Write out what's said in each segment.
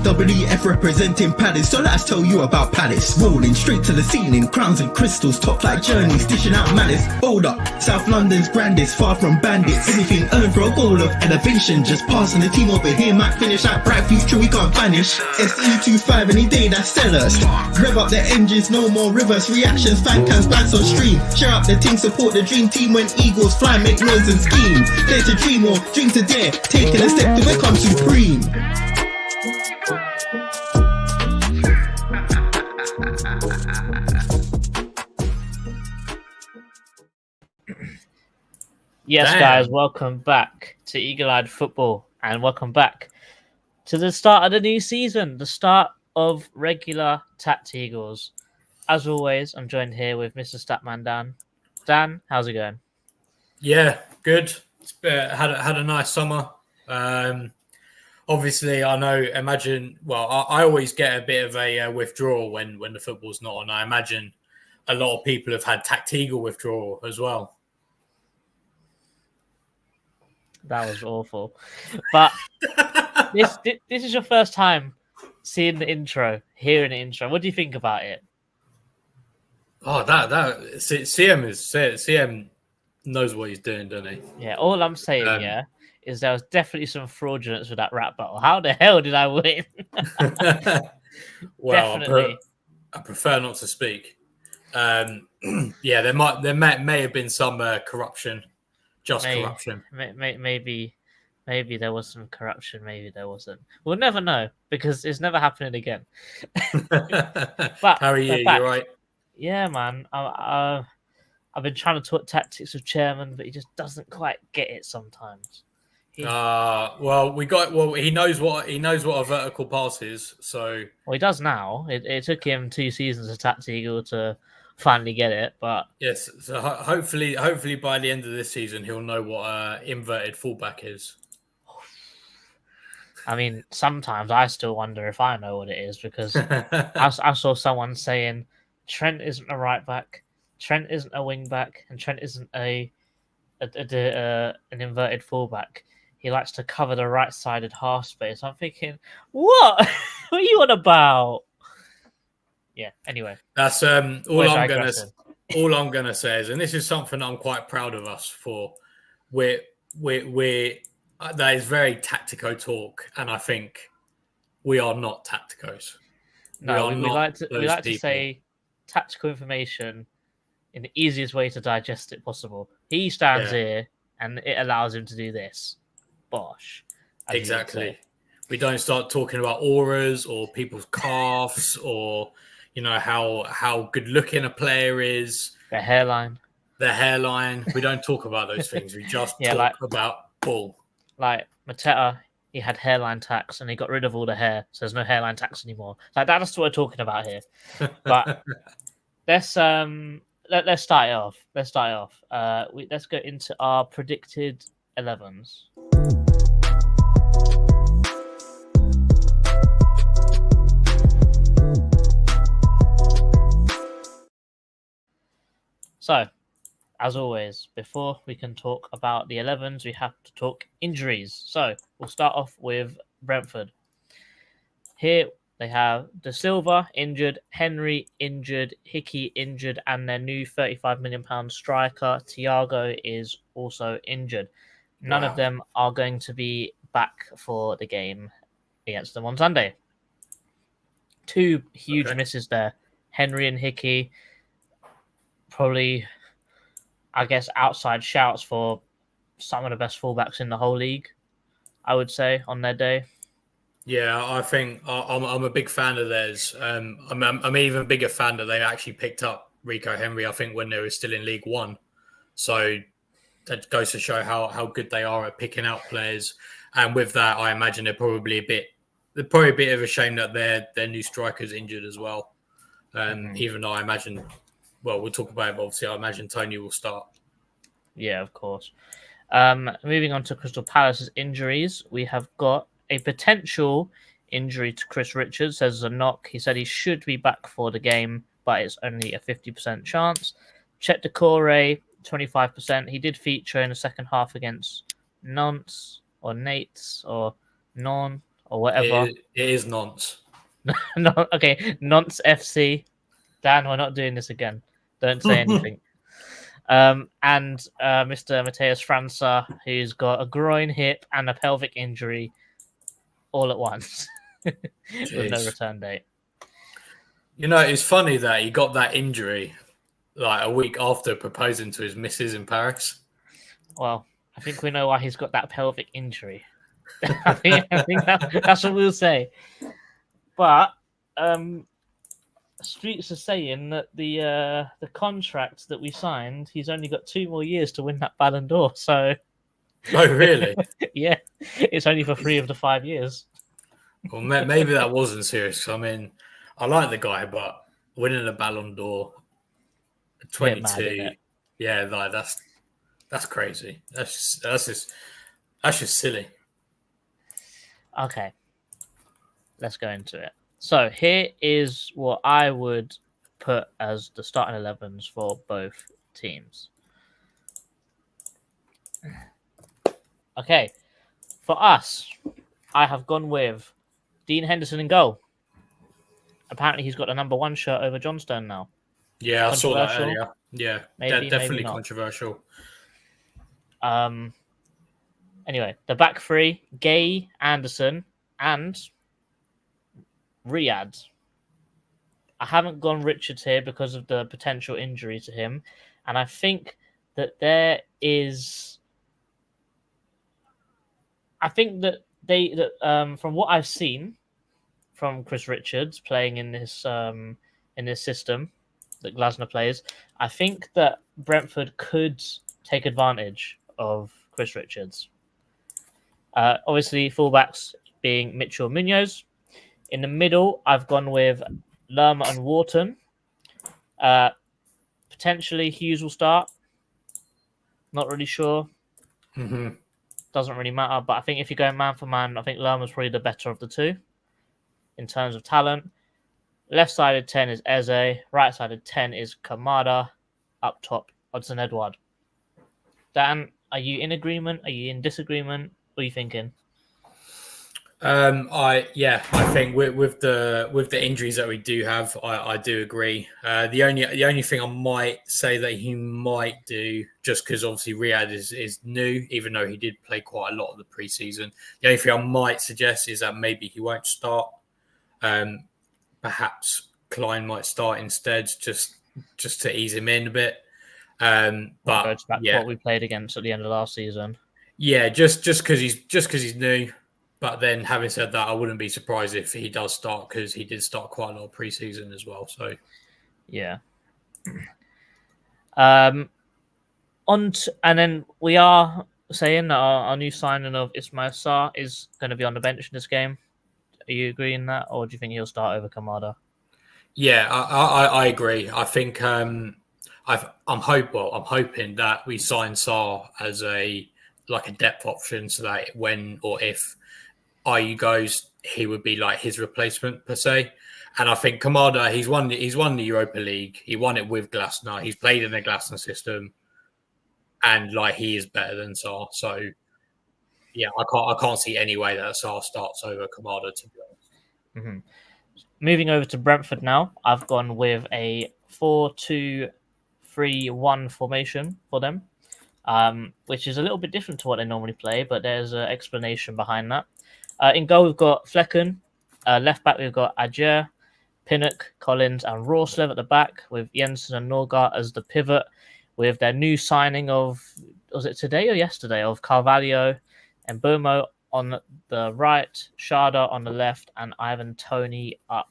WF representing Palace, so let's tell you about Palace. Rolling straight to the ceiling, crowns and crystals, top like journeys, dishing out malice. Hold up, South London's grandest, far from bandits. Anything earned for a goal of elevation, just passing the team over here might finish out bright future we can't vanish. SE25 any day, that's sellers. Rev up the engines, no more reverse reactions, fan cams, bands on stream. Share up the team, support the dream team when Eagles fly, make noise and scheme. Dare to dream or dream to dare, taking a step to become supreme. Yes, guys, welcome back to Eagle-Eyed Football, and welcome back to the start of the new season, the start of regular TACT-EAGLES. As always, I'm joined here with Mr. Statman Dan. Dan, how's it going? Yeah, good. It's had a nice summer. Obviously, I always get a bit of a withdrawal when the football's not on. I imagine a lot of people have had TACT-EAGLE withdrawal as well. That was awful. But this is your first time seeing the intro, hearing the intro. What do you think about it? Oh, CM knows what he's doing, doesn't he? Yeah, all I'm saying, is there was definitely some fraudulence with that rap battle. How the hell did I win? Well, definitely. I prefer not to speak. There may have been some corruption. Corruption. Maybe there was some corruption. Maybe there wasn't. We'll never know because it's never happening again. But how are you? You right? Yeah, man. I've been trying to talk tactics with Chairman, but he just doesn't quite get it sometimes. He knows what a vertical pass is. So he does now. It took him 2 seasons of TACT-EAGLE to finally get it, but yes. So hopefully by the end of this season, he'll know what inverted fullback is. I mean, sometimes I still wonder if I know what it is because I saw someone saying Trent isn't a right back, Trent isn't a wing back, and Trent isn't an inverted fullback. He likes to cover the right-sided half space. I'm thinking, what? What are you on about? Yeah. Anyway, that's all I'm gonna say is, and this is something I'm quite proud of us for. We're that is very tactico talk, and I think we are not tacticos. No, we like to say tactical information in the easiest way to digest it possible. He stands here, and it allows him to do this. Bosh. Exactly. We don't start talking about auras or people's calves or how good looking a player is. Their hairline. We don't talk about those things. We just talk about ball. Like Mateta, he had hairline tax and he got rid of all the hair, so there's no hairline tax anymore. Like that's what we're talking about here. But let's start it off. Let's go into our predicted 11s. So, as always, before we can talk about the 11s, we have to talk injuries. So, we'll start off with Brentford. Here, they have De Silva injured, Henry injured, Hickey injured, and their new £35 million striker, Thiago, is also injured. None of them are going to be back for the game against them on Sunday. 2 huge misses there. Henry and Hickey, probably, I guess, outside shouts for some of the best fullbacks in the whole league, I would say, on their day. Yeah, I think I'm a big fan of theirs. I'm even a bigger fan that they actually picked up Rico Henry, I think, when they were still in League One. So that goes to show how good they are at picking out players. And with that, I imagine they're probably a bit of a shame that their new striker's injured as well. Even though I imagine, well, we'll talk about it, but obviously I imagine Tony will start. Yeah, of course. Moving on to Crystal Palace's injuries, we have got a potential injury to Chris Richards. There's a knock. He said he should be back for the game, but it's only a 50% chance. Chet Decore, 25%. He did feature in the second half against Nantes or Nates or Non or whatever. It is nonce. No, okay, Nonce FC. Dan, we're not doing this again. Don't say anything. And Mr. Mateus França, who's got a groin, hip, and a pelvic injury all at once with no Jeez. return date. You know, it's funny that he got that injury like a week after proposing to his missus in Paris. Well, I think we know why he's got that pelvic injury. I think that's what we'll say. But streets are saying that the contract that we signed, he's only got 2 more years to win that Ballon d'Or. So, Oh, really? yeah, it's only for 3 of the 5 years. Well, maybe that wasn't serious. I mean, I like the guy, but winning a Ballon d'Or at 22, mad, yeah, like that's crazy. That's just silly. Okay, let's go into it. So here is what I would put as the starting 11s for both teams. Okay, for us, I have gone with Dean Henderson in goal. Apparently, he's got the number 1 shirt over Johnstone now. Yeah, I saw that earlier. Yeah, maybe definitely not. controversial. Anyway, the back 3, Gay, Anderson, and Riyadh. I haven't gone Richards here because of the potential injury to him, and I think that there is. I think that from what I've seen from Chris Richards playing in this system that Glasner plays, I think that Brentford could take advantage of Chris Richards. Obviously, fullbacks being Mitchell Munoz. In the middle, I've gone with Lerma and Wharton. Potentially, Hughes will start. Not really sure. Mm-hmm. Doesn't really matter. But I think if you're going man for man, I think Lerma's probably the better of the two in terms of talent. Left-sided 10 is Eze. Right-sided 10 is Kamada. Up top, Hudson Edward. Dan, are you in agreement? Are you in disagreement? What are you thinking? I think with the injuries that we do have, I do agree. The only thing I might say that he might do, just because obviously Riyadh is new, even though he did play quite a lot of the preseason. The only thing I might suggest is that maybe he won't start. Perhaps Klein might start instead, just to ease him in a bit. But goes back to what we played against at the end of last season. Yeah, just because he's new. But then, having said that, I wouldn't be surprised if he does start because he did start quite a lot of preseason as well. So, yeah. And then we are saying that our new signing of Ismail Sarr is going to be on the bench in this game. Are you agreeing that, or do you think he'll start over Kamada? Yeah, I agree. I think I'm hoping that we sign Sarr as a depth option, so that when or if IU goes, he would be like his replacement per se. And I think Kamada, he's won the Europa League. He won it with Glasner. He's played in the Glasner system, and he is better than Sarr. So yeah, I can't see any way that Sarr starts over Kamada, to be honest. Mm-hmm. Moving over to Brentford now, I've gone with a 4-2-3-1 formation for them, which is a little bit different to what they normally play, but there's an explanation behind that. In goal, we've got Flecken. Left back, we've got Ajer, Pinnock, Collins, and Rorslev at the back, with Jensen and Norgard as the pivot, with their new signing of, was it today or yesterday, of Carvalho and Bomo on the right, Sharda on the left, and Ivan Toney up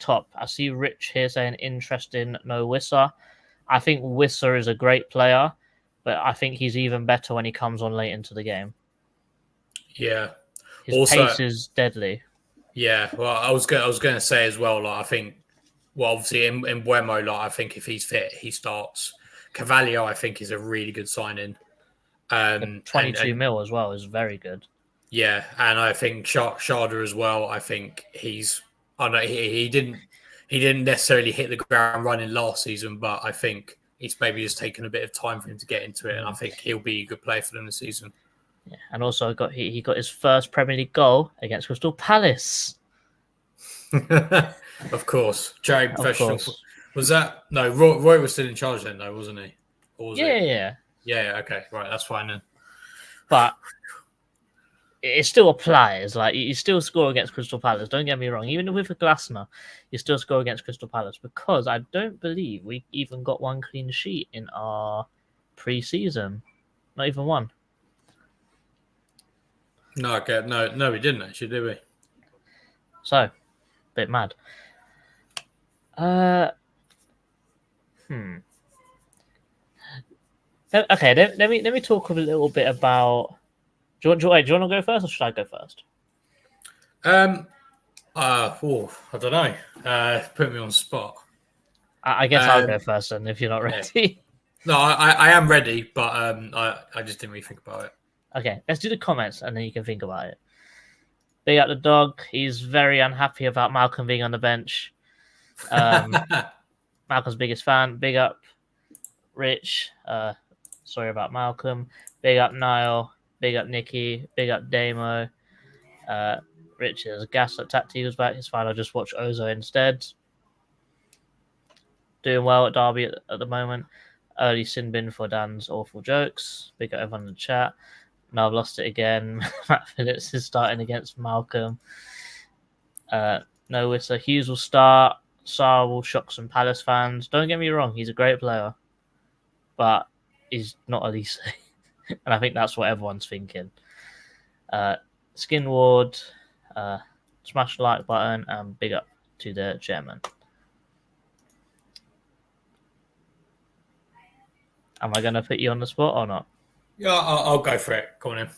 top. I see Rich here saying interesting, no Wissa. I think Wissa is a great player, but I think he's even better when he comes on late into the game. Yeah. His pace is deadly. Yeah, well, I was going to say as well. I think, obviously in Buemo, I think if he's fit, he starts. Carvalho, I think, is a really good signing. 22 mil as well is very good. Yeah, and I think Sharda as well. I think he's. I know he didn't necessarily hit the ground running last season, but I think it's maybe just taken a bit of time for him to get into it, and I think he'll be a good player for them this season. Yeah, and also he got his first Premier League goal against Crystal Palace. Of course, Jerry Of professional. course. Was that no? Roy was still in charge then, though, wasn't he? Or was it? Yeah. Yeah. Okay. Right. That's fine then. But it still applies. Like, you still score against Crystal Palace. Don't get me wrong. Even with a Glasner, you still score against Crystal Palace, because I don't believe we even got one clean sheet in our pre-season. Not even one. No. Okay. No, we didn't actually, did we? So, bit mad. Okay. Let me talk a little bit about. Do you want to go first, or should I go first? I don't know. Put me on the spot. I guess I'll go first, then, if you're not ready. Yeah. No, I am ready, but I just didn't really think about it. Okay, let's do the comments, and then you can think about it. Big up the dog. He's very unhappy about Malcolm being on the bench. Malcolm's biggest fan. Big up Rich. Sorry about Malcolm. Big up Niall. Big up Nikki. Big up Damo. Rich is gas at TACT-EAGLE back. It's fine. I'll just watch Ozo instead. Doing well at Derby at the moment. Early sin bin for Dan's awful jokes. Big up everyone in the chat. No, I've lost it again. Matt Phillips is starting against Malcolm. No Whistler. Hughes will start. Sarr will shock some Palace fans. Don't get me wrong, he's a great player, but he's not Elise. And I think that's what everyone's thinking. Skinward, smash the like button, and big up to the chairman. Am I going to put you on the spot or not? Yeah, I'll go for it. Come on in.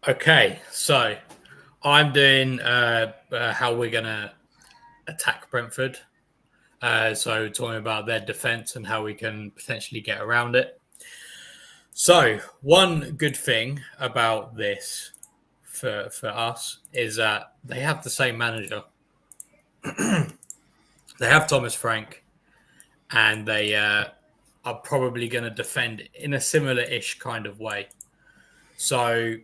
Okay, so I'm doing how we're going to attack Brentford. So talking about their defence and how we can potentially get around it. So one good thing about this for us is that they have the same manager. They have Thomas Frank, and they are probably going to defend in a similar-ish kind of way. So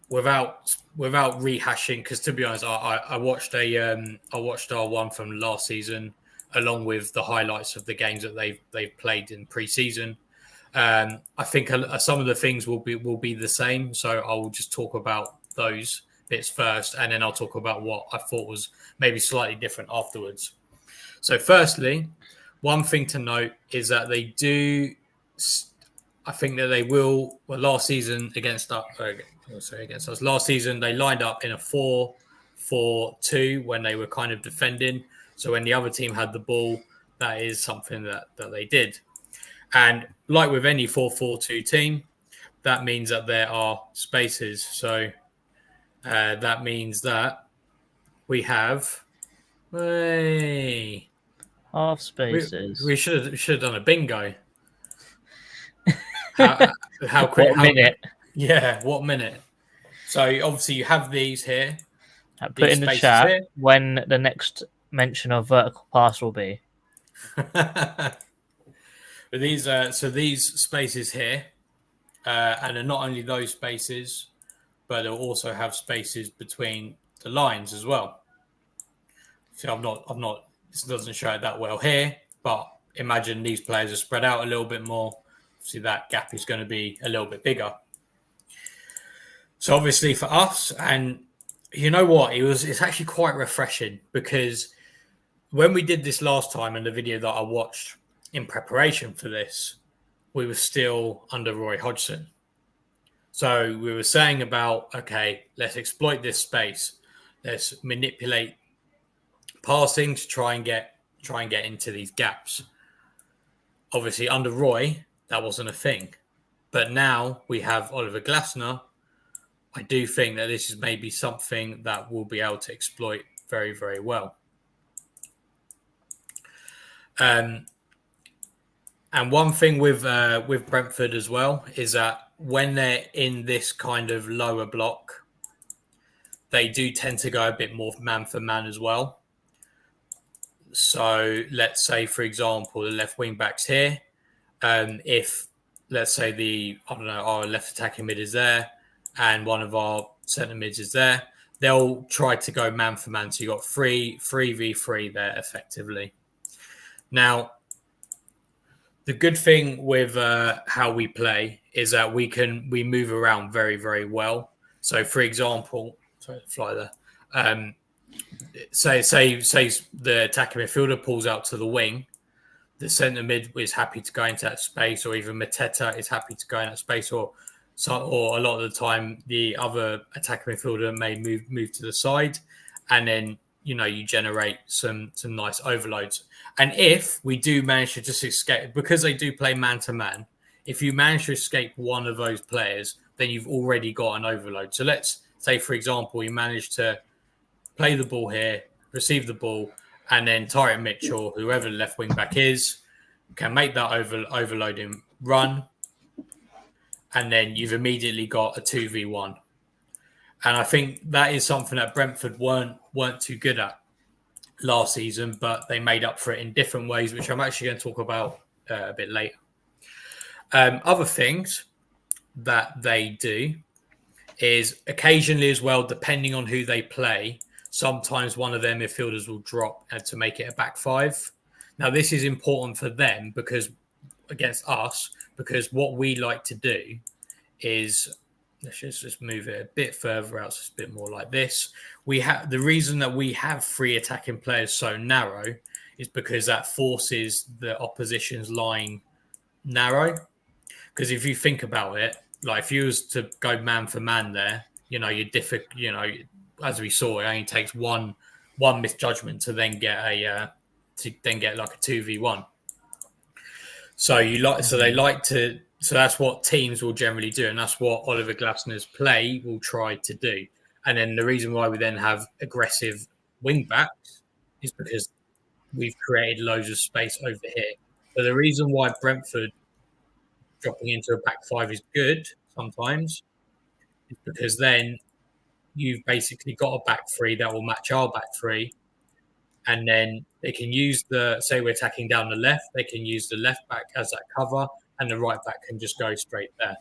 without rehashing, because to be honest, I watched our one from last season along with the highlights of the games that they've played in pre-season. I think some of the things will be the same, so I'll just talk about those bits first, and then I'll talk about what I thought was maybe slightly different afterwards. So firstly, one thing to note is that they do. I think that they will. Well, last season against us. Last season they lined up in a 4-4-2 when they were kind of defending. So when the other team had the ball, that is something that they did. And like with any 4-4-2 team, that means that there are spaces. So that means that we have half spaces. We should have done a bingo. How quick? What minute? Yeah, what minute? So obviously you have these here. Put in the chat here when the next mention of vertical pass will be. These spaces here, and they're not only those spaces, but they'll also have spaces between the lines as well. So I'm not. This doesn't show it that well here, but imagine these players are spread out a little bit more. See, that gap is going to be a little bit bigger. So obviously for us, and you know what, it's actually quite refreshing, because when we did this last time in the video that I watched in preparation for this, we were still under Roy Hodgson. So we were saying about, okay, let's exploit this space. Let's manipulate passing to try and get into these gaps. Obviously under Roy, that wasn't a thing. But now we have Oliver Glasner. I do think that this is maybe something that we'll be able to exploit very, very well. And one thing with Brentford as well is that when they're in this kind of lower block, they do tend to go a bit more man for man as well. So let's say, for example, the left wing backs here. If let's say our left attacking mid is there and one of our centre mids is there, they'll try to go man for man. So you got 3v3 there effectively. Now, the good thing with how we play is that we move around very, very well. So, for example, fly there. Say the attacking midfielder pulls out to the wing. The centre mid is happy to go into that space, or even Mateta is happy to go in that space, or a lot of the time the other attacking midfielder may move to the side, and then you generate some nice overloads. And if we do manage to just escape, because they do play man to man, if you manage to escape one of those players, then you've already got an overload. So let's say, for example, you manage to play the ball here, receive the ball, and then Tyrick Mitchell, whoever the left wing back is, can make that overloading run, and then you've immediately got a 2v1. And I think that is something that Brentford weren't too good at last season, but they made up for it in different ways, which I'm actually going to talk about a bit later. Other things that they do is occasionally as well, depending on who they play, sometimes one of their midfielders will drop to make it a back five. Now, this is important for them because against us, because what we like to do is, let's just move it a bit further out, so it's a bit more like this. The reason that we have 3 attacking players so narrow is because that forces the opposition's line narrow. Because if you think about it, like if you was to go man for man there, as we saw, it only takes one misjudgment to then get like a 2v1. So that's what teams will generally do, and that's what Oliver Glasner's play will try to do. And then the reason why we then have aggressive wing backs is because we've created loads of space over here. So the reason why Brentford dropping into a back five is good sometimes is because then you've basically got a back three that will match our back three. And then they can use say we're attacking down the left, they can use the left back as that cover, and the right back can just go straight there.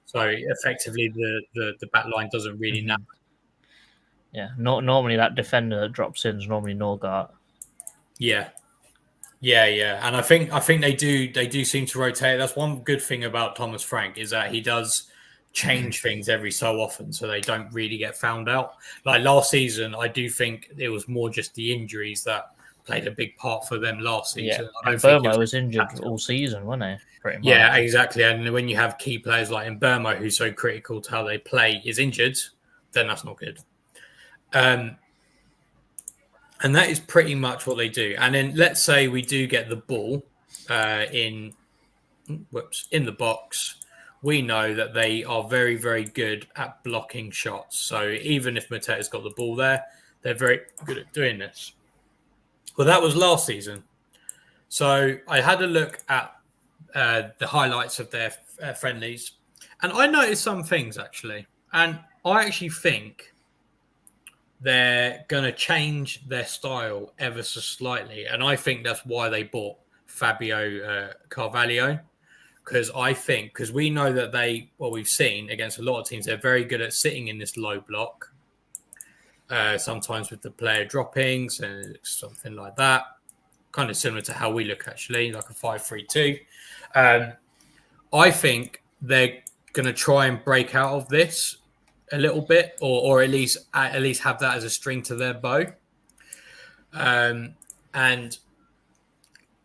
So effectively, the back line doesn't really matter. Yeah, normally that defender that drops in is normally Norgard. Yeah. And I think they do seem to rotate. That's one good thing about Thomas Frank is that he does change things every so often, so they don't really get found out. Like last season, I do think it was more just the injuries that played a big part for them last season. Yeah, Burmo was injured all season, wasn't he? Pretty much. Yeah, exactly. And when you have key players like Burmo, who's so critical to how they play, is injured, then that's not good. And that is pretty much what they do. And then let's say we do get the ball in the box. We know that they are very, very good at blocking shots. So even if Mateta's got the ball there, they're very good at doing this. Well, that was last season. So I had a look at the highlights of their friendlies, and I noticed some things actually. And I actually think they're going to change their style ever so slightly. And I think that's why they bought Fabio Carvalho. Because we know that we've seen against a lot of teams, they're very good at sitting in this low block, sometimes with the player droppings and something like that. Kind of similar to how we look, actually, like a 5-3-2. I think they're going to try and break out of this a little bit, or at least have that as a string to their bow. And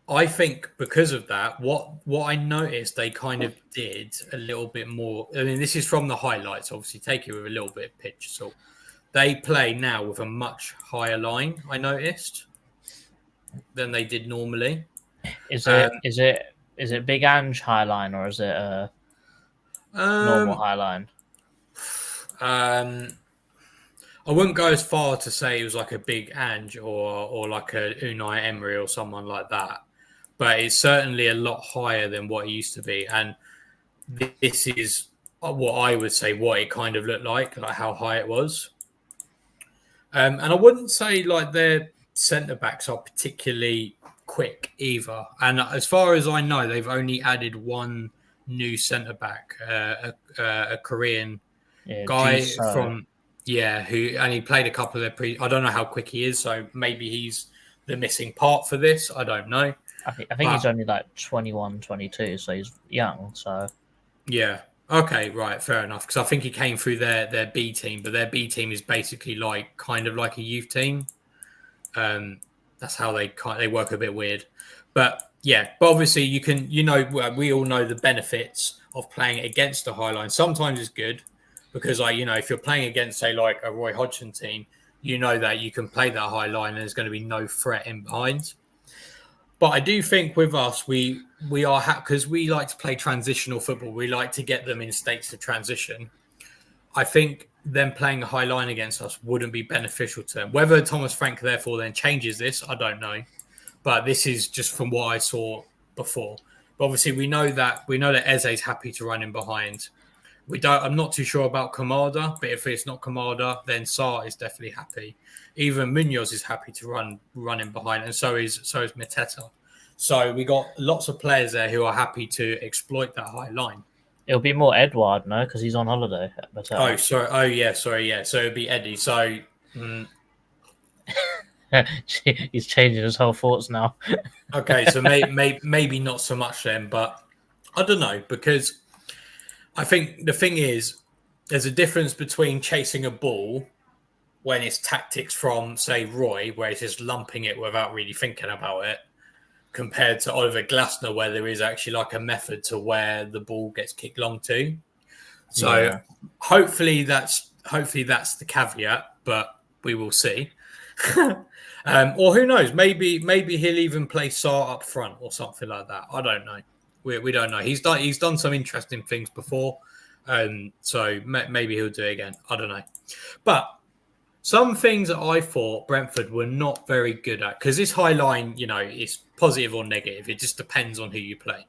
I think because of that, what I noticed they kind of did a little bit more. I mean, this is from the highlights. Obviously, take it with a little bit of pitch. So they play now with a much higher line. I noticed than they did normally. Is it Big Ange high line or is it a normal high line? I wouldn't go as far to say it was like a Big Ange or like a Unai Emery or someone like that. But it's certainly a lot higher than what it used to be. And this is what I would say what it kind of looked like how high it was. And I wouldn't say like their centre backs are particularly quick either. And as far as I know, they've only added one new centre back, a Korean guy from who and he played a couple of their I don't know how quick he is, so maybe he's the missing part for this. I don't know. I think he's only like 21, 22, so he's young. So yeah. Okay, right, fair enough. Because I think he came through their B team, but their B team is basically like kind of like a youth team. That's how they work a bit weird, but yeah. But obviously, we all know the benefits of playing against the high line. Sometimes it's good because, like, if you're playing against, say, like a Roy Hodgson team, you know that you can play that high line and there's going to be no threat in behind. But I do think with us, we are because we like to play transitional football. We like to get them in states of transition. I think them playing a high line against us wouldn't be beneficial to them. Whether Thomas Frank therefore then changes this, I don't know. But this is just from what I saw before. But obviously, we know that Eze's happy to run in behind. I'm not too sure about Kamada, but if it's not Kamada, then Sarr is definitely happy. Even Munoz is happy to run in behind, and so is Mateta. So we got lots of players there who are happy to exploit that high line. It'll be more Edward, no, because he's on holiday. But sorry. Oh, yeah. Sorry, yeah. So it'll be Eddie. So he's changing his whole thoughts now. Okay, so maybe not so much then, but I don't know, because I think the thing is, there's a difference between chasing a ball when it's tactics from, say, Roy, where he's just lumping it without really thinking about it, compared to Oliver Glasner, where there is actually like a method to where the ball gets kicked long to. So hopefully that's the caveat, but we will see. Or who knows? Maybe he'll even play Sarr up front or something like that. I don't know. We don't know. He's done some interesting things before, so maybe he'll do it again. I don't know. But some things that I thought Brentford were not very good at, because this high line, is positive or negative. It just depends on who you play.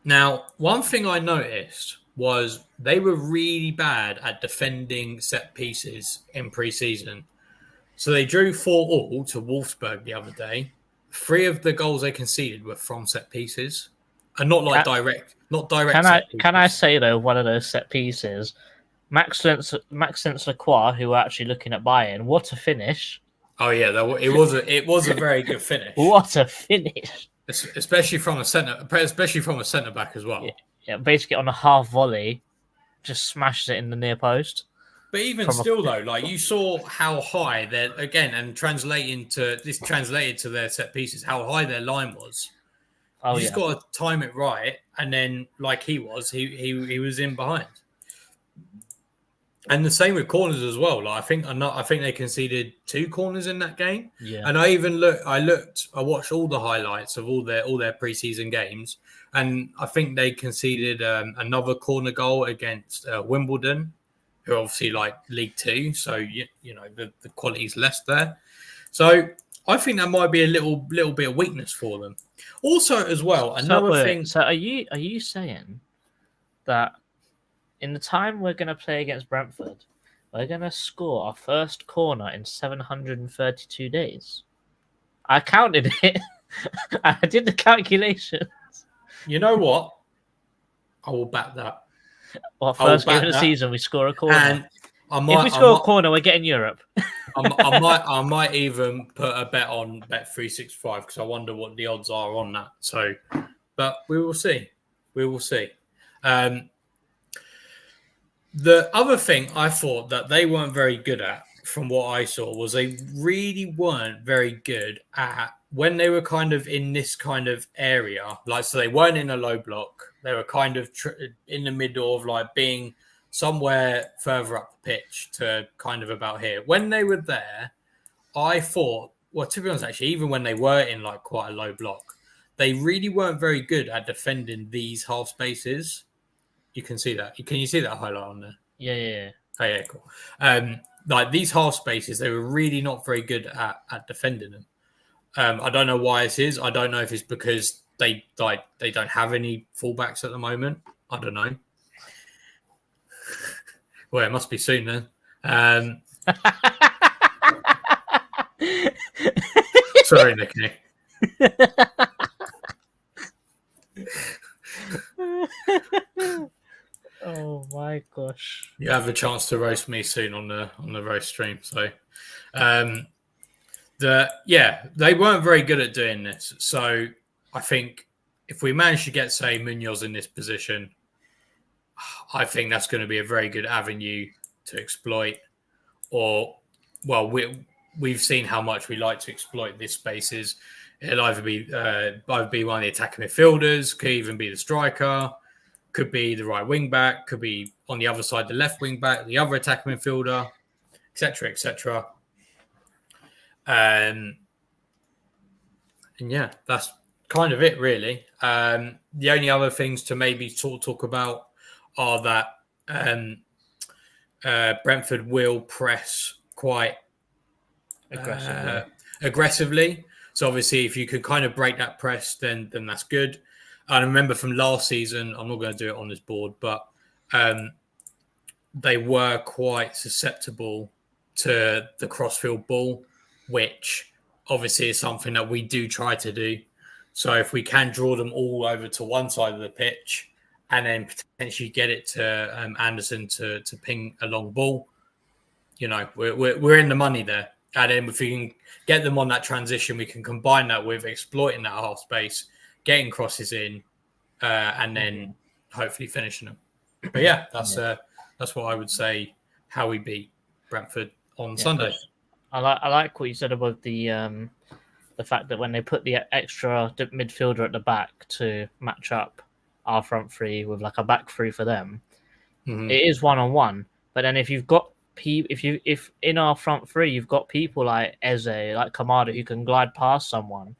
Now, one thing I noticed was they were really bad at defending set pieces in pre-season. So they drew 4-4 to Wolfsburg the other day. 3 of the goals they conceded were from set pieces, and not direct. Can I say though, one of those set pieces, Maxence Lacroix, who were actually looking at Bayern, what a finish! Oh yeah, it was a very good finish. What a finish! Especially from a centre back as well. Yeah, basically on a half volley, just smashed it in the near post. But even still, though, like you saw how high translated to their set pieces, how high their line was. You just got to time it right, and then like he was in behind. And the same with corners as well. Like I think they conceded 2 corners in that game. Yeah. And I watched all the highlights of all their preseason games, and I think they conceded another corner goal against Wimbledon, who are obviously like League 2, so the quality's less there. So I think that might be a little bit of weakness for them. Also, as well, another thing. So are you saying that in the time we're going to play against Brentford, we're going to score our first corner in 732 days? I counted it. I did the calculations. You know what? I will back that. Well, first game of the season, we score a corner. And if we score a corner, we're getting Europe. I might even put a bet on Bet365 because I wonder what the odds are on that. So, but we will see. The other thing I thought that they weren't very good at, from what I saw, was they really weren't very good at when they were kind of in this kind of area. Like, so they weren't in a low block. They were kind of in the middle of like being somewhere further up the pitch to kind of about here. When they were there, I thought, well, to be honest, actually, even when they were in like quite a low block, they really weren't very good at defending these half spaces. You can see that. Can you see that highlight on there? Yeah. Oh, yeah, cool. Like these half spaces, they were really not very good at defending them. I don't know why this is. I don't know if it's because they don't have any fullbacks at the moment. I don't know. Well, it must be soon then. Sorry, Nicky. Oh my gosh. You have a chance to roast me soon on the roast stream. So, they weren't very good at doing this. So I think if we manage to get, say, Munoz in this position, I think that's going to be a very good avenue to exploit. Or, well, we've seen how much we like to exploit these spaces. It'll either be one of the attacking midfielders, could even be the striker, could be the right wing back, could be on the other side the left wing back, the other attacking midfielder, etc., etc. And yeah, that's kind of it, really. The only other things to maybe talk about are that Brentford will press quite aggressively. So obviously, if you could kind of break that press, then that's good. I remember from last season, I'm not going to do it on this board, but they were quite susceptible to the crossfield ball, which obviously is something that we do try to do. So if we can draw them all over to one side of the pitch and then potentially get it to Anderson to ping a long ball, we're in the money there. And then if we can get them on that transition, we can combine that with exploiting that half space, getting crosses in, and then hopefully finishing them. But yeah, that's what I would say. How we beat Brentford on Sunday. I like what you said about the fact that when they put the extra midfielder at the back to match up our front three with like a back three for them, it is 1-on-1. But then if you've got if in our front three you've got people like Eze, like Kamada, who can glide past someone,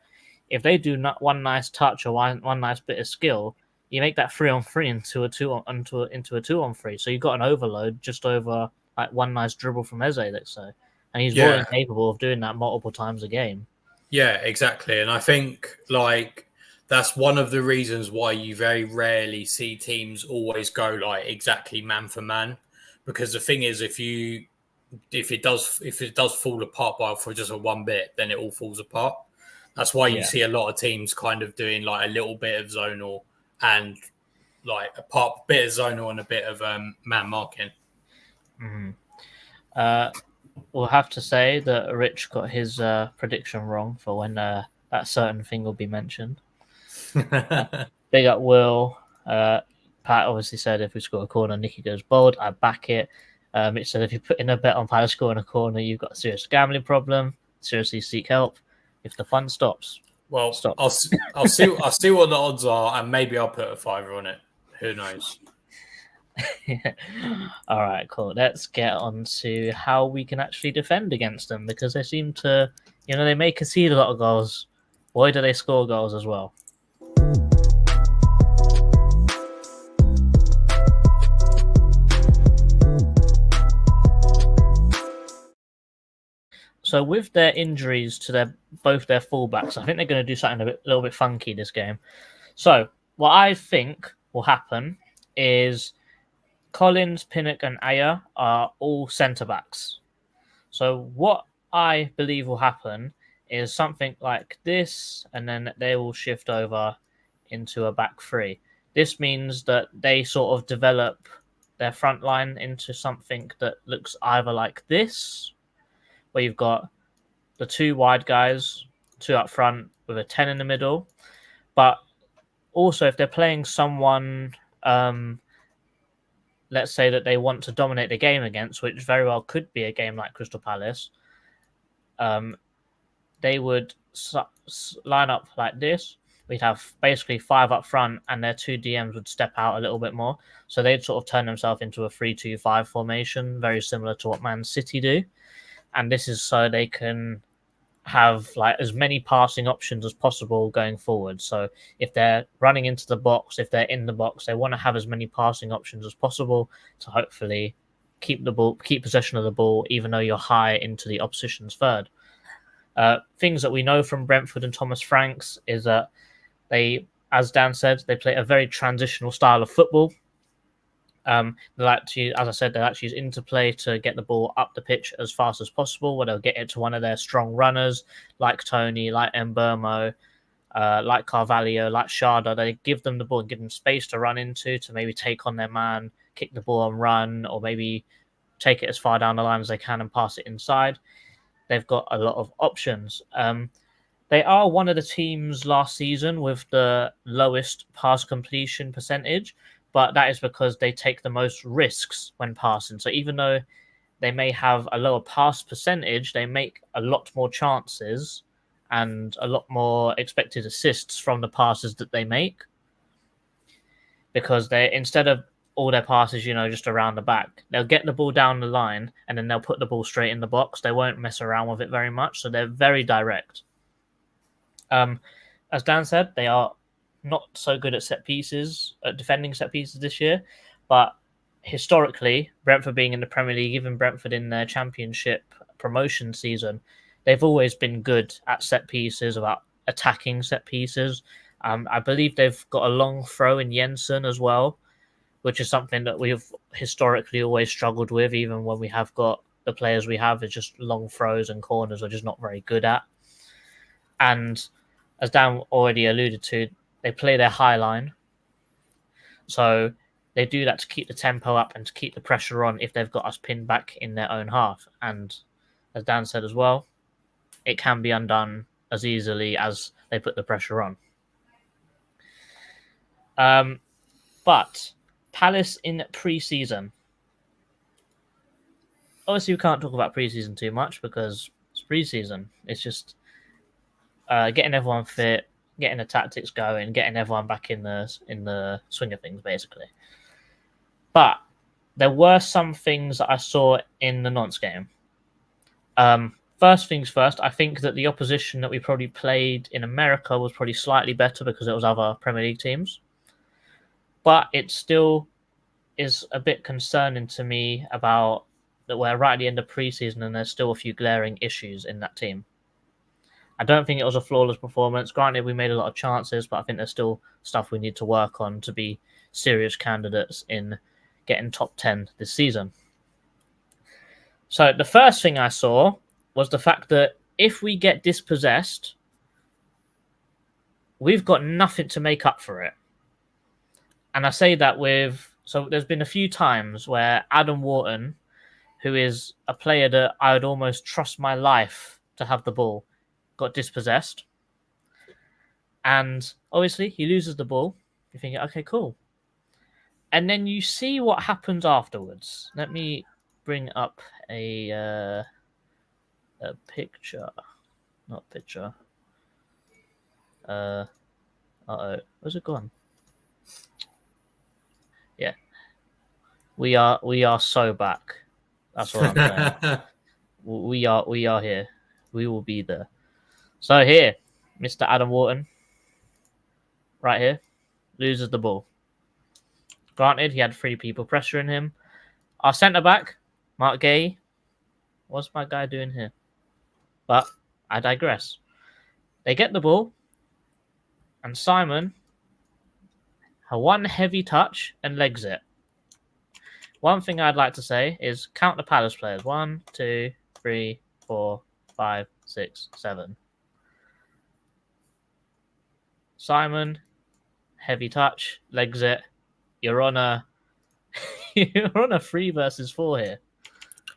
if they do not one nice touch or one nice bit of skill, you make that 3-on-3 into a 2-on-3. So you've got an overload just over like one nice dribble from Eze, let's say, and he's more than capable of doing that multiple times a game. Yeah, exactly, and I think like that's one of the reasons why you very rarely see teams always go like exactly man for man. Because the thing is, if it does fall apart for just a one bit, then it all falls apart. That's why you see a lot of teams kind of doing like a little bit of zonal and like a bit of zonal and a bit of man marking. We'll have to say that Rich got his prediction wrong for when that certain thing will be mentioned. Big up Will. Pat obviously said if we score a corner, Nicky goes bold. I back it. It said if you put in a bet on Palace scoring a corner, you've got a serious gambling problem. Seriously seek help. If the fun stops, stop. I'll see what the odds are, and maybe I'll put a $5 on it. Who knows? All right, cool. Let's get on to how we can actually defend against them, because they seem to, they may concede a lot of goals. Boy, do they score goals as well. So with their injuries to both their fullbacks, I think they're going to do something a little bit funky this game. So what I think will happen is Collins, Pinnock, and Aya are all centre backs. So what I believe will happen is something like this, and then they will shift over into a back three. This means that they sort of develop their front line into something that looks either like this, where you've got the two wide guys, two up front with a 10 in the middle. But also if they're playing someone, let's say that they want to dominate the game against, which very well could be a game like Crystal Palace, they would line up like this. We'd have basically 5 up front, and their 2 DMs would step out a little bit more. So they'd sort of turn themselves into a 3-2-5 formation, very similar to what Man City do. And this is so they can have like as many passing options as possible going forward. So if they're running into the box, if they're in the box, they want to have as many passing options as possible to hopefully keep possession of the ball, even though you're high into the opposition's third. Things that we know from Brentford and Thomas Franks is that they, as Dan said, they play a very transitional style of football. They like to, as I said, they like to use interplay to get the ball up the pitch as fast as possible, where they'll get it to one of their strong runners, like Tony, like Mbermo, like Carvalho, like Sharda. They give them the ball and give them space to run into, to maybe take on their man, kick the ball and run, or maybe take it as far down the line as they can and pass it inside. They've got a lot of options. They are one of the teams last season with the lowest pass completion percentage, but that is because they take the most risks when passing. So even though they may have a lower pass percentage, they make a lot more chances and a lot more expected assists from the passes that they make. Because they, instead of all their passes, just around the back, they'll get the ball down the line and then they'll put the ball straight in the box. They won't mess around with it very much, so they're very direct. As Dan said, they are not so good at set pieces, at defending set pieces this year, but historically, Brentford being in the Premier League, even Brentford in their Championship promotion season, they've always been good at set pieces, about attacking set pieces. I believe they've got a long throw in Jensen as well, which is something that we've historically always struggled with, even when we have got the players we have, is just long throws and corners we're just not very good at. And as Dan already alluded to, they play their high line. So they do that to keep the tempo up and to keep the pressure on if they've got us pinned back in their own half. And as Dan said as well, it can be undone as easily as they put the pressure on. But Palace in pre-season. Obviously, we can't talk about pre-season too much because it's pre-season. It's just getting everyone fit, getting the tactics going, getting everyone back in the swing of things, basically. But there were some things that I saw in the Nantes game. First things first, I think that the opposition that we probably played in America was probably slightly better because it was other Premier League teams. But it still is a bit concerning to me about that we're right at the end of pre-season and there's still a few glaring issues in that team. I don't think it was a flawless performance. Granted, we made a lot of chances, but I think there's still stuff we need to work on to be serious candidates in getting top 10 this season. So the first thing I saw was the fact that if we get dispossessed, we've got nothing to make up for it. And I say that so there's been a few times where Adam Wharton, who is a player that I would almost trust my life to have the ball, got dispossessed. And obviously he loses the ball. You're thinking, okay, cool. And then you see what happens afterwards. Let me bring up a picture. Not picture. Uh-oh. Where's it gone? Yeah. We are so back. That's what I'm saying. we are here. We will be there. So here, Mr. Adam Wharton, right here, loses the ball. Granted, he had 3 people pressuring him. Our centre-back, Mark Gay, what's my guy doing here? But I digress. They get the ball, and Simon had one heavy touch and legs it. One thing I'd like to say is count the Palace players. 1, 2, 3, 4, 5, 6, 7. Simon, heavy touch, legs it. You're on a 3 versus 4 here.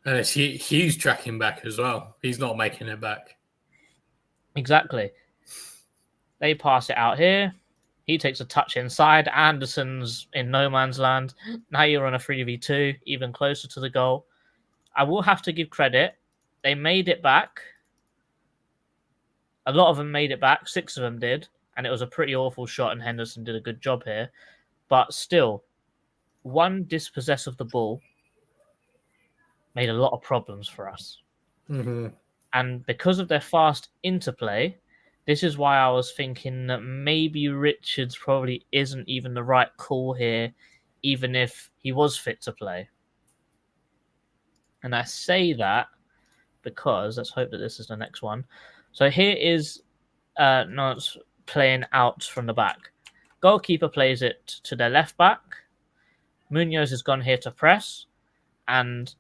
And it's Hughes tracking back as well. He's not making it back. Exactly. They pass it out here. He takes a touch inside. Anderson's in no man's land. Now you're on a 3v2, even closer to the goal. I will have to give credit. They made it back. A lot of them made it back. 6 of them did. And it was a pretty awful shot, and Henderson did a good job here. But still, one dispossess of the ball made a lot of problems for us. Mm-hmm. And because of their fast interplay, this is why I was thinking that maybe Richards probably isn't even the right call here, even if he was fit to play. And I say that because, let's hope that this is the next one. So here is Nantes playing out from the back. Goalkeeper plays it to their left back. Munoz has gone here to press, and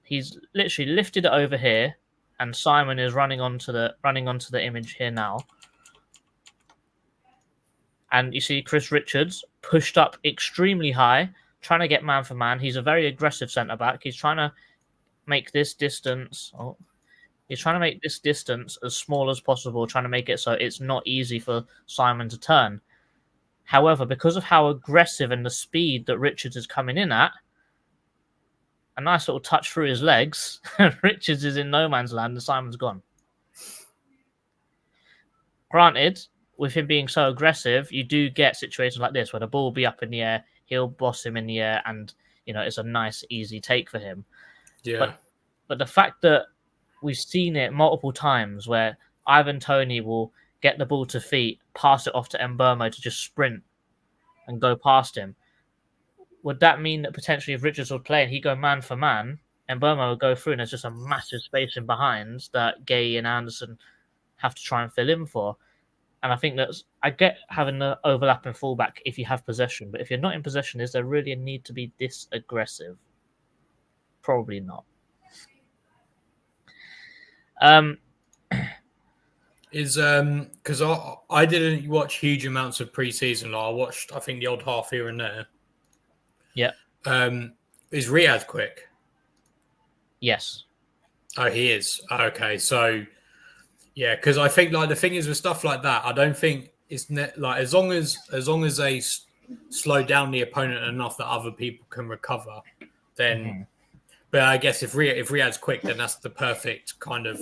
he's literally lifted it over here, and Simon is running onto the image here now. And you see Chris Richards pushed up extremely high, trying to get man for man. He's a very aggressive centre back. He's trying to make this distance. He's trying to make this distance as small as possible, trying to make it so it's not easy for Simon to turn. However, because of how aggressive and the speed that Richards is coming in at, a nice little touch through his legs, Richards is in no man's land and Simon's gone. Granted, with him being so aggressive, you do get situations like this where the ball will be up in the air, he'll boss him in the air, and it's a nice, easy take for him. Yeah. But the fact that we've seen it multiple times where Ivan Toney will get the ball to feet, pass it off to Mbeumo to just sprint and go past him. Would that mean that potentially if Richards would play and he go man for man, Mbeumo would go through and there's just a massive space in behind that Gay and Anderson have to try and fill in for? And I think I get having the overlapping fullback if you have possession, but if you're not in possession, is there really a need to be this aggressive? Probably not. Because I didn't watch huge amounts of preseason. I watched, I think, the odd half here and there. Yeah. Is Riyadh quick? Yes. Oh, he is. Okay, so yeah, because I think the thing is with stuff like that, I don't think it's as long as they slow down the opponent enough that other people can recover, then. Mm-hmm. But I guess if Riyadh's quick, then that's the perfect kind of,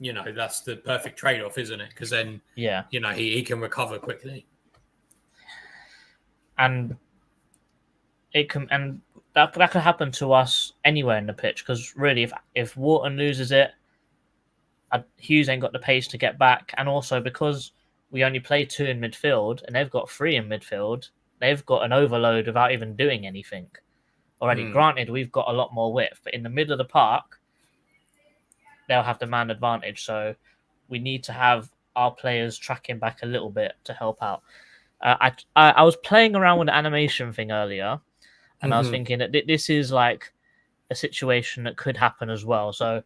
that's the perfect trade-off, isn't it? Because then, he can recover quickly. And that could happen to us anywhere in the pitch. Because really, if Wharton loses it, Hughes ain't got the pace to get back. And also because we only play 2 in midfield and they've got 3 in midfield, they've got an overload without even doing anything. Already, granted, we've got a lot more width, but in the middle of the park, they'll have the man advantage. So we need to have our players tracking back a little bit to help out. I was playing around with the animation thing earlier, and I was thinking that this is like a situation that could happen as well. So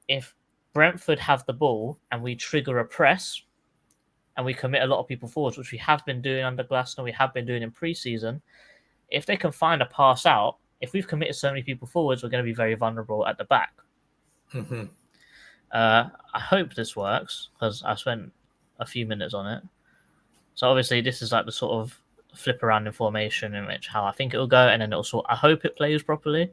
if Brentford have the ball and we trigger a press and we commit a lot of people forwards, which we have been doing under Glasner, we have been doing in pre-season, if they can find a pass out, if we've committed so many people forwards, we're going to be very vulnerable at the back. Mm-hmm. I hope this works because I spent a few minutes on it. So obviously this is like the sort of flip around in formation in which how I think it will go, and then I hope it plays properly.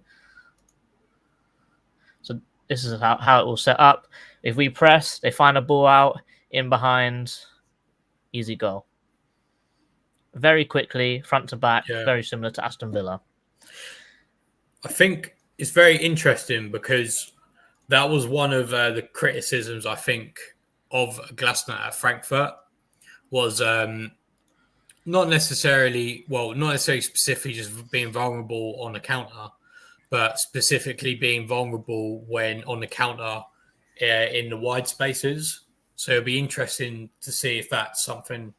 So this is how it will set up. If we press, they find a ball out in behind, easy goal. Very quickly, front to back, very similar to Aston Villa. I think it's very interesting because that was one of the criticisms, I think, of Glasner at Frankfurt was not necessarily specifically just being vulnerable on the counter, but specifically being vulnerable when on the counter in the wide spaces. So it'll be interesting to see if that's something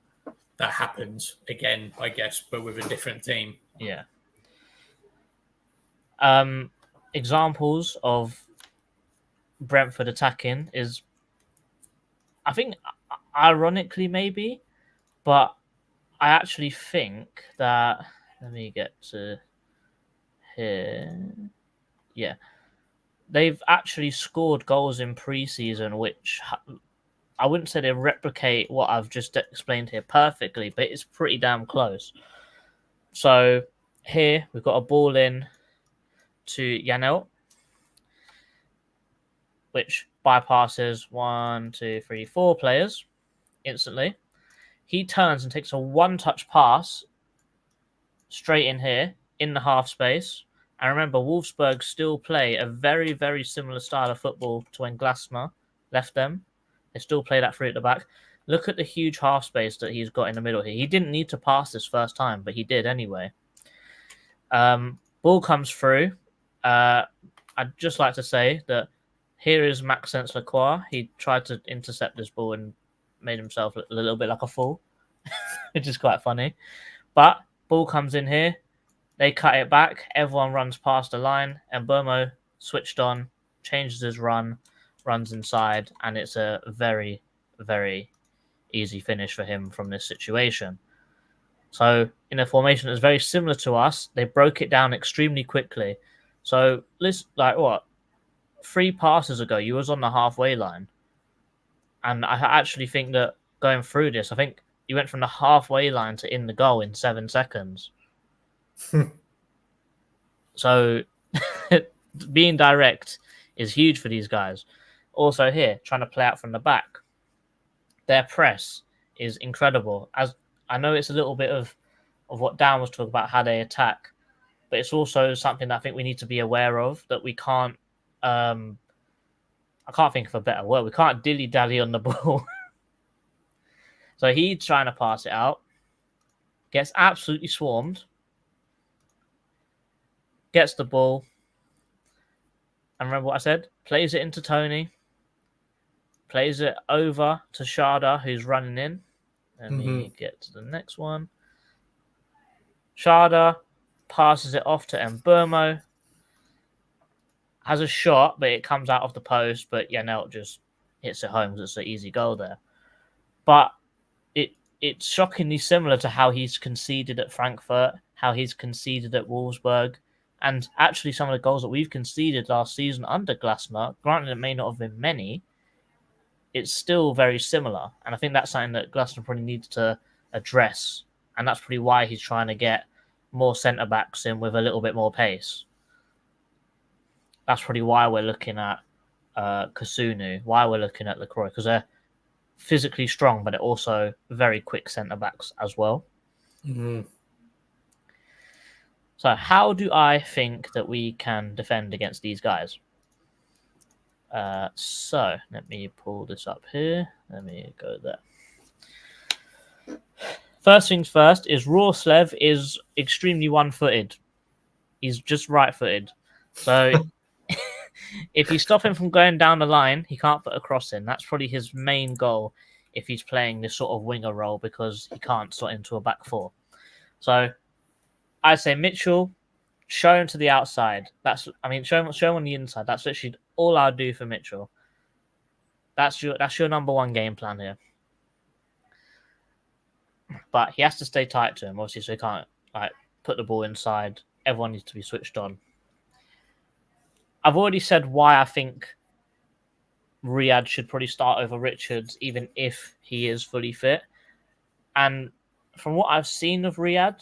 that happens again, I guess, but with a different team. Yeah. Examples of Brentford attacking is, I think, ironically maybe, but I actually think that, let me get to here. Yeah. They've actually scored goals in pre-season, which I wouldn't say they replicate what I've just explained here perfectly, but it's pretty damn close. So here we've got a ball in to Janelt, which bypasses 4 players instantly. He turns and takes a one-touch pass straight in here in the half space. And remember, Wolfsburg still play a very, very similar style of football to when Glasner left them. They still play that through at the back. Look at the huge half space that he's got in the middle here. He didn't need to pass this first time, but he did anyway. Ball comes through. I'd just like to say that here is Maxence Lacroix. He tried to intercept this ball and made himself a little bit like a fool, which is quite funny. But ball comes in here. They cut it back. Everyone runs past the line, and Burmo switched on, changes his run, runs inside, and it's a very, very easy finish for him from this situation. So in a formation that's very similar to us, they broke it down extremely quickly. So let's 3 passes ago, you was on the halfway line. And I actually think that going through this, I think you went from the halfway line to in the goal in 7 seconds. So being direct is huge for these guys. Also here, trying to play out from the back. Their press is incredible. As I know it's a little bit of what Dan was talking about, how they attack, but it's also something that I think we need to be aware of, that we can't I can't think of a better word. We can't dilly-dally on the ball. So he's trying to pass it out. Gets absolutely swarmed. Gets the ball. And remember what I said? Plays it into Tony. Plays it over to Sharda, who's running in. Let me get to the next one. Sharda passes it off to Mburmo. Has a shot, but it comes out of the post. But Janelt just hits it home because it's an easy goal there. But it's shockingly similar to how he's conceded at Frankfurt, how he's conceded at Wolfsburg, and actually some of the goals that we've conceded last season under Glasner, granted it may not have been many, it's still very similar. And I think that's something that Glasner probably needs to address. And that's probably why he's trying to get more centre-backs in with a little bit more pace. That's probably why we're looking at Kasunu, why we're looking at Lacroix, because they're physically strong, but they're also very quick centre-backs as well. So how do I think that we can defend against these guys? So let me pull this up here. Let me go there. First things first is Rorslev is extremely one-footed. He's just right-footed. So if you stop him from going down the line, he can't put a cross in. That's probably his main goal if he's playing this sort of winger role, because he can't slot into a back four. So I say Mitchell, show him to the outside. Show him on the inside. That's literally all I'll do for Mitchell. That's your number one game plan here. But he has to stay tight to him, obviously, so he can't put the ball inside. Everyone needs to be switched on. I've already said why I think Riyad should probably start over Richards, even if he is fully fit. And from what I've seen of Riyad,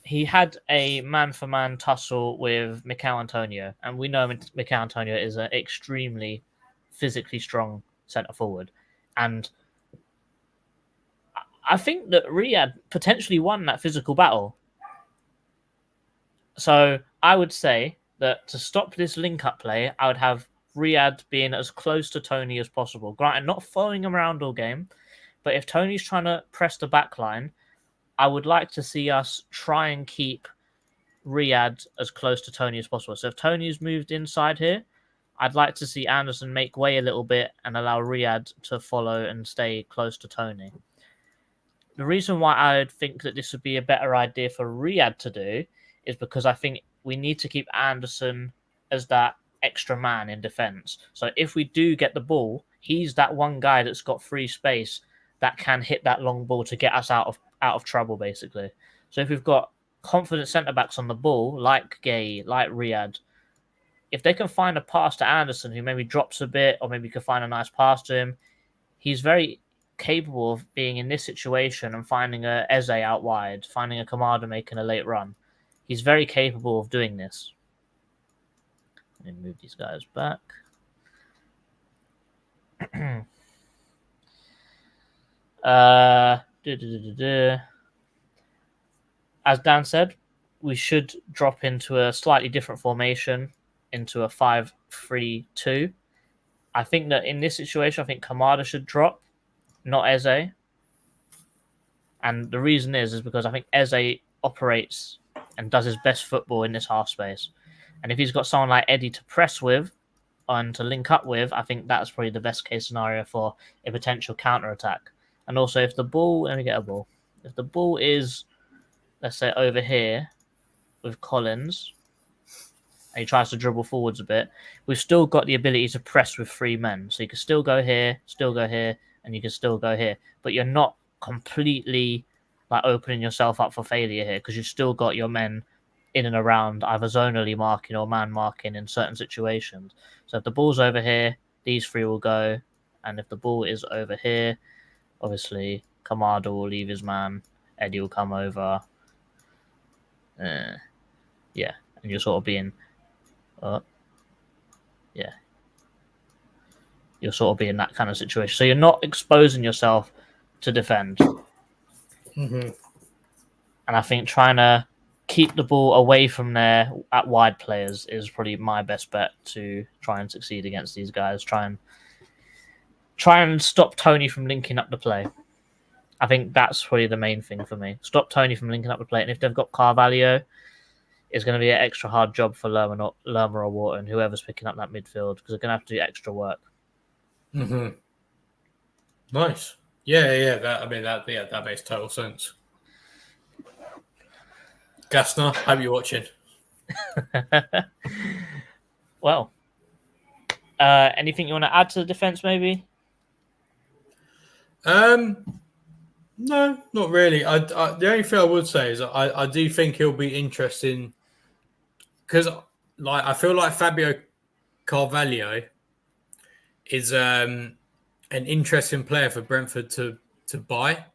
he had a man-for-man tussle with Mikel Antonio. And we know Mikel Antonio is an extremely physically strong centre-forward. And I think that Riyad potentially won that physical battle. So I would say that to stop this link-up play, I would have Riyad being as close to Tony as possible. Granted, not following him around all game, but if Tony's trying to press the back line, I would like to see us try and keep Riyad as close to Tony as possible. So if Tony's moved inside here, I'd like to see Anderson make way a little bit and allow Riyad to follow and stay close to Tony. The reason why I would think that this would be a better idea for Riyad to do is because I think we need to keep Anderson as that extra man in defence. So if we do get the ball, he's that one guy that's got free space that can hit that long ball to get us out of trouble, basically. So if we've got confident centre-backs on the ball, like Gay, like Riyad, if they can find a pass to Anderson, who maybe drops a bit, or maybe can find a nice pass to him, he's very capable of being in this situation and finding a Eze out wide, finding a Kamada making a late run. He's very capable of doing this. Let me move these guys back. As Dan said, we should drop into a slightly different formation, into a 5-3-2. I think that in this situation, I think Kamada should drop, not Eze. And the reason is because I think Eze operates and does his best football in this half space. And if he's got someone like Eddie to press with and to link up with, I think that's probably the best case scenario for a potential counter-attack. And also if the ball... Let me get a ball. If the ball is, let's say, over here, with Collins, and he tries to dribble forwards a bit, we've still got the ability to press with 3 men. So you can still go here, and you can still go here. But you're not completely like opening yourself up for failure here because you've still got your men in and around either zonally marking or man marking in certain situations. So if the ball's over here, these 3 will go. And if the ball is over here, obviously Kamada will leave his man, Eddie will come over. Yeah, and you're sort of being... yeah. You're sort of being that kind of situation. So you're not exposing yourself to defend. Mm-hmm. And I think trying to keep the ball away from there at wide players is probably my best bet to try and succeed against these guys. Try and stop Tony from linking up the play. I think that's probably the main thing for me. Stop Tony from linking up the play. And if they've got Carvalho, it's going to be an extra hard job for Lerma or Wharton, whoever's picking up that midfield, because they're going to have to do extra work. Mm-hmm. Nice. Yeah. That makes total sense. Gasner, hope you're watching. Well, anything you want to add to the defense, maybe? No, not really. The only thing I would say is I do think he'll be interesting because, like, I feel like Fabio Carvalho is an interesting player for Brentford to buy.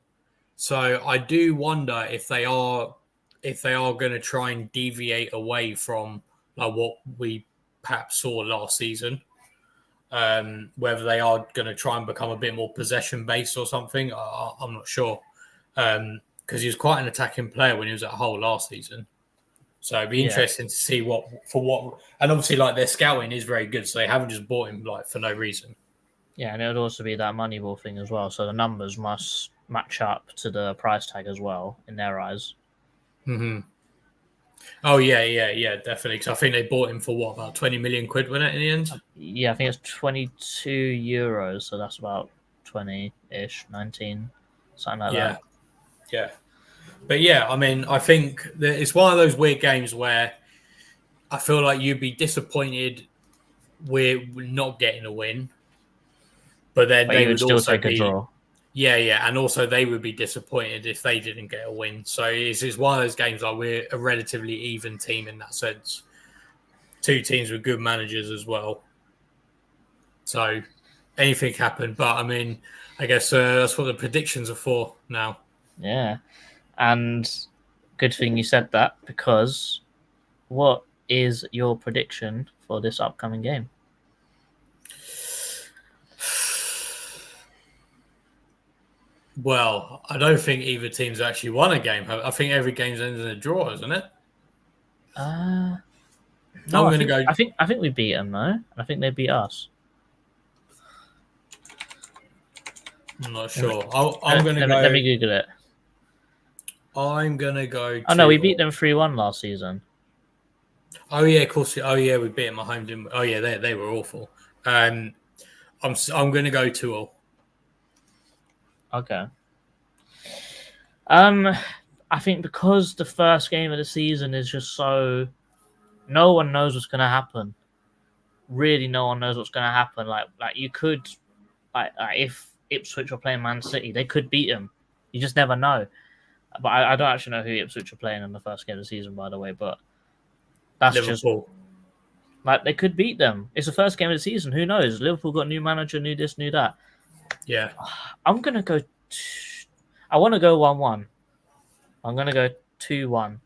So I do wonder if they are going to try and deviate away from like what we perhaps saw last season. Whether they are going to try and become a bit more possession based or something, I'm not sure. Because he was quite an attacking player when he was at Hull last season. So it'd be interesting to see what, and obviously like their scouting is very good, so they haven't just bought him like for no reason. Yeah, and it would also be that Moneyball thing as well. So the numbers must match up to the price tag as well in their eyes. Mm-hmm. Oh yeah, definitely. Because I think they bought him for what, about 20 million quid, wasn't it, in the end? Yeah, I think it's 22 euros, so that's about 20-ish, 19, something like that. Yeah. But yeah, I mean, I think that it's one of those weird games where I feel like you'd be disappointed we're not getting a win, but then they would still also take be a draw. Yeah, and also they would be disappointed if they didn't get a win. So it's one of those games like we're a relatively even team in that sense. 2 teams with good managers as well. So anything happened, but I mean, I guess that's what the predictions are for now. Yeah, and good thing you said that, because what is your prediction for this upcoming game? Well, I don't think either team's actually won a game. I think every game's ended in a draw, isn't it? No, I'm going to go. I think we beat them, though. I think they beat us. I'm not sure. I'm going to go. Let me Google it. I'm going to go. Oh no, we beat them 3-1 last season. Oh yeah, of course. Oh yeah, we beat them at home, didn't we? Oh yeah, they were awful. I'm going to go 2-2. Okay. I think because the first game of the season is just so, no one knows what's going to happen. Really, no one knows what's going to happen. Like you could, like if Ipswich were playing Man City, they could beat them. You just never know. But I don't actually know who Ipswich are playing in the first game of the season, by the way. But that's Liverpool. Just like they could beat them. It's the first game of the season. Who knows? Liverpool got new manager, new this, new that. Yeah. I'm gonna go. I want to go 1-1. I'm gonna go 2-1.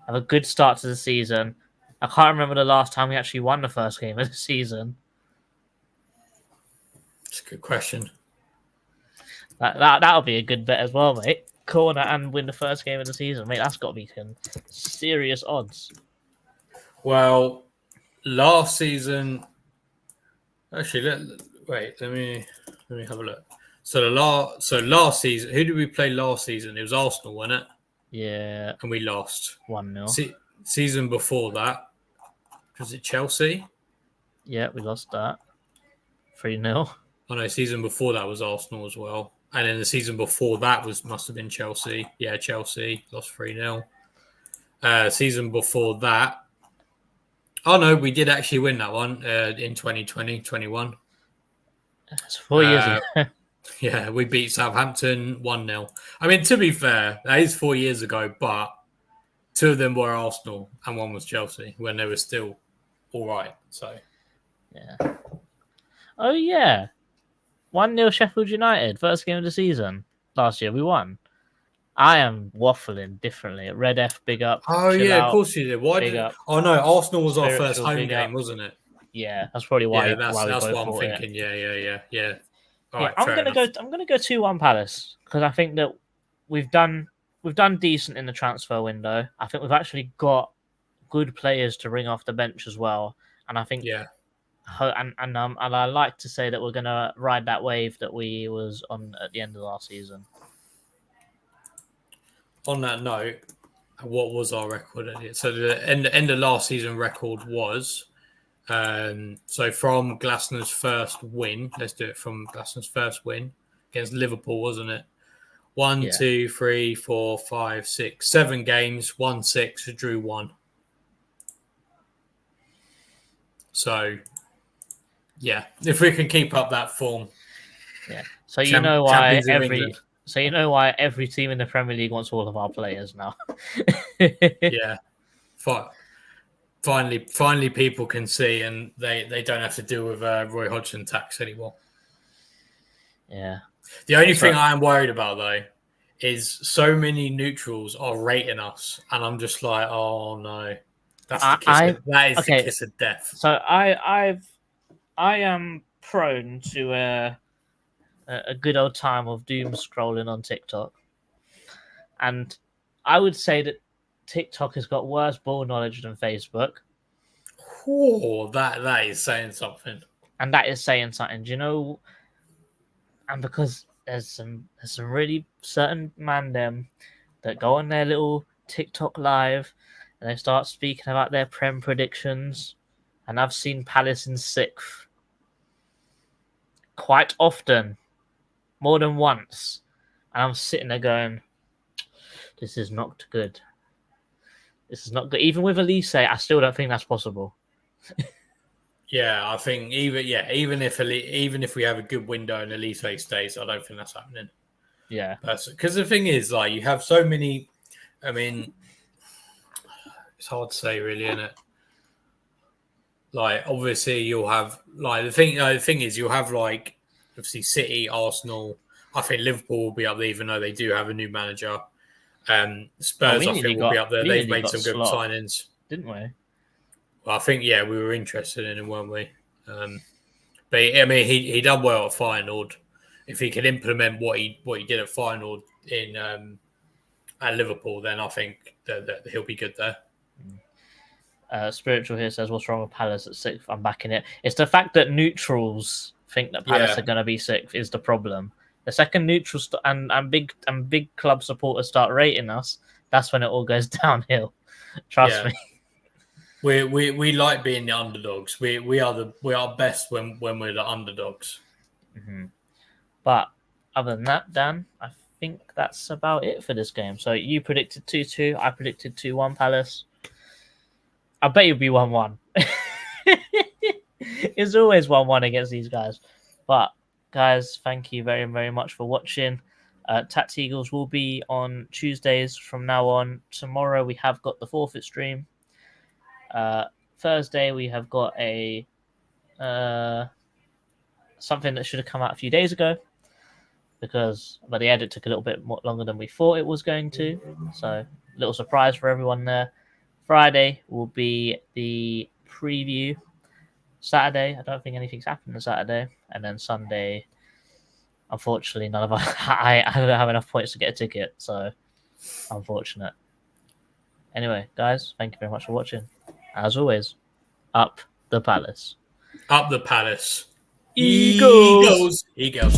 Have a good start to the season. I can't remember the last time we actually won the first game of the season. It's a good question. That'll be a good bet as well, mate. Corner and win the first game of the season, mate. That's got to be some serious odds. Well, last season. Actually, let me have a look. So last season, who did we play last season? It was Arsenal, wasn't it? Yeah. And we lost 1-0. Season before that, was it Chelsea? Yeah, we lost that 3-0. Oh no, season before that was Arsenal as well. And then the season before that must have been Chelsea. Yeah, Chelsea lost 3-0. Season before that. Oh, no, we did actually win that one in 2020-21. It's 4 years ago. Yeah, we beat Southampton 1-0. I mean, to be fair, that is 4 years ago, but 2 of them were Arsenal and 1 was Chelsea when they were still all right. So, Yeah. Oh, yeah. 1-0 Sheffield United, first game of the season. Last year, we won. I am waffling differently. Red F, big up. oh chill yeah, out, of course you did. Why big did? up. Oh no, Arsenal was our first Spiritual, home big game, up. wasn't it? Yeah, that's probably why. Yeah, why we that's both what I'm bought it. thinking. Yeah. All Yeah, right, I'm gonna go 2-1 Palace because I think that we've done decent in the transfer window. I think we've actually got good players to ring off the bench as well, and I think Yeah. and I like to say that we're gonna ride that wave that we was on at the end of last season. On that note, what was our record? So the end of last season record was. So from Glasner's first win, let's do it from Glasner's first win against Liverpool, wasn't it? 1, 2, 3, 4, 5, 6, 7 games, won 6, drew 1. So, yeah, if we can keep up that form, yeah. So you know why Champions of England. So you know why every team in the Premier League wants all of our players now. Yeah, finally, people can see, and they don't have to deal with Roy Hodgson tax anymore. Yeah. The only thing I am worried about though is so many neutrals are rating us, and I'm just like, oh no, that is the kiss of death. So I am prone to a good old time of doom scrolling on TikTok, and I would say that TikTok has got worse ball knowledge than Facebook. Oh, that is saying something. And that is saying something. Do you know? And because there's some really certain man them that go on their little TikTok live and they start speaking about their Prem predictions. And I've seen Palace in 6th quite often, more than once. And I'm sitting there going, this is not good. This is not good. Even with Elise, I still don't think that's possible. Yeah, I think even if we have a good window and Elise stays, I don't think that's happening. Yeah, because the thing is, like, you have so many. I mean, it's hard to say, really, isn't it? Like, obviously, you'll have like the thing is, you'll have like obviously City, Arsenal. I think Liverpool will be up there, even though they do have a new manager. Spurs, I think, will be up there. They've made some good signings, didn't we? Well, I think, yeah, we were interested in him, weren't we? But I mean, he done well at Feyenoord. If he could implement what he did at Feyenoord in at Liverpool, then I think that he'll be good there. Spiritual here says, "What's wrong with Palace at 6th?" I'm backing it. It's the fact that neutrals think that Palace are going to be 6th is the problem. The second neutrals and big club supporters start rating us, that's when it all goes downhill. Trust me. We like being the underdogs. We are best when we're the underdogs. Mm-hmm. But other than that, Dan, I think that's about it for this game. So you predicted 2-2. I predicted 2-1 Palace. I bet you'll be 1-1. It's always 1-1 against these guys. But guys, thank you very, very much for watching. TACT-EAGLES will be on Tuesdays from now on. Tomorrow we have got the forfeit stream. Thursday we have got a something that should have come out a few days ago, but the edit took a little bit more longer than we thought it was going to. So little surprise for everyone there. Friday will be the preview. Saturday, I don't think anything's happened on Saturday, and then Sunday, unfortunately, none of us. I don't have enough points to get a ticket, so unfortunate. Anyway, guys, thank you very much for watching. As always, up the Palace. Up the Palace. Eagles. Eagles.